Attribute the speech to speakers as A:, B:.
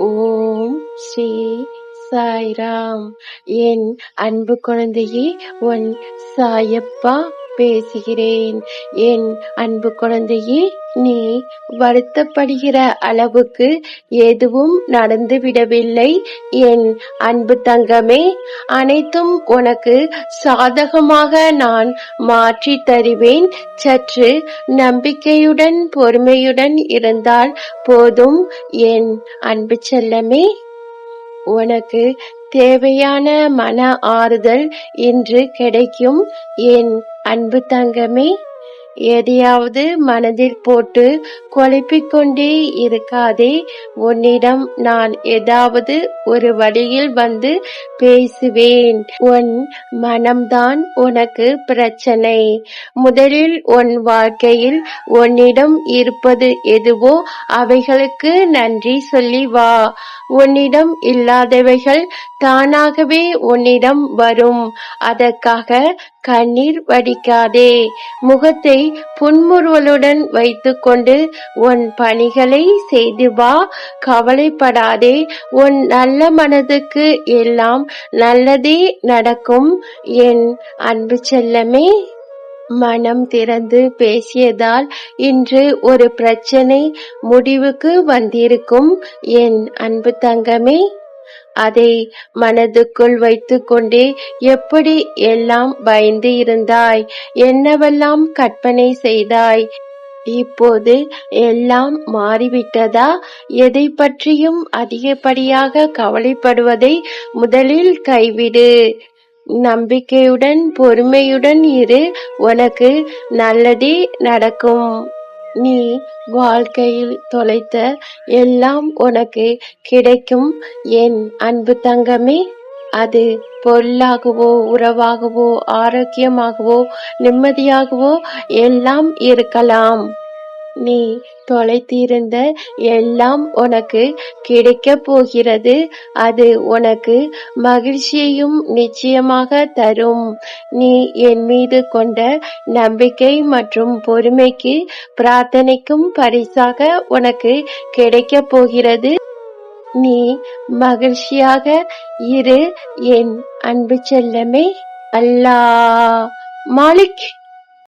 A: ஓம் ஸ்ரீ சாய்ராம். என் அன்பு குழந்தையே, உன் சாயப்பா பேசுகிறேன். என் அன்பு குழந்தையே, நீ வருத்தப்படுகிற அளவுக்கு எதுவும் நடந்துவிடவில்லை. என் அன்பு தங்கமே, அனைத்தும் உனக்கு சாதகமாக நான் மாற்றி தருவேன். சற்று நம்பிக்கையுடன் பொறுமையுடன் இருந்தால் போதும் என் அன்பு செல்லமே. உனக்கு தேவையான மன ஆறுதல் இன்று கிடைக்கும் என் அன்பு தங்கமே. எதையாவது மனதில் போட்டு குழப்பிக் கொண்டே இருக்காதே. உன்னிடம் நான் ஏதாவது ஒரு வழியில் வந்து பேசுவேன். உன் மனம்தான் உனக்கு பிரச்சனை. முதலில் உன் வாழ்க்கையில் உன்னிடம் இருப்பது எதுவோ அவைகளுக்கு நன்றி சொல்லி வா. உன்னிடம் இல்லாதவைகள் தானாகவே உன்னிடம் வரும். அதற்காக கண்ணீர் வடிக்காதே. முகத்தை புன்முறுவலுடன் வைத்துக்கொண்டு உன் பணிகளை செய்து வா. கவலைப்படாதே. உன் நல்ல மனதுக்கு எல்லாம் நல்லதே நடக்கும் என் அன்பு செல்லமே. மனம் திறந்து பேசியதால் இன்று ஒரு பிரச்சனை முடிவுக்கு வந்திருக்கும் என் அன்பு தங்கமே. அதை மனதுக்குள் வைத்துக் கொண்டே எப்படி எல்லாம் பயந்து இருந்தாய், என்னவெல்லாம் கற்பனை செய்தாய். இப்போது எல்லாம் மாறிவிட்டதா? எதை பற்றியும் அதிகப்படியாக கவலைப்படுவதை முதலில் கைவிடு. நம்பிக்கையுடன் பொறுமையுடன் இரு. உனக்கு நல்லதே நடக்கும். நீ வாழ்க்கையில் தொலைத்த எல்லாம் உனக்கு கிடைக்கும் என் அன்பு தங்கமே. அது பொருளாகவோ உறவாகவோ ஆரோக்கியமாகவோ நிம்மதியாகவோ எல்லாம் இருக்கலாம். நீ தொலைத்திருந்த எல்லாம் உனக்கு கிடைக்கப் போகிறது. அது உனக்கு மகிழ்ச்சியையும் நிச்சயமாக தரும். நீ என் மீது கொண்ட நம்பிக்கை மற்றும் பொறுமைக்கு பிரார்த்தனைக்கும் பரிசாக உனக்கு கிடைக்கப் போகிறது. நீ மகிழ்ச்சியாக இரு என் அன்பு செல்லமே. அல்லாஹ் மாலிக்.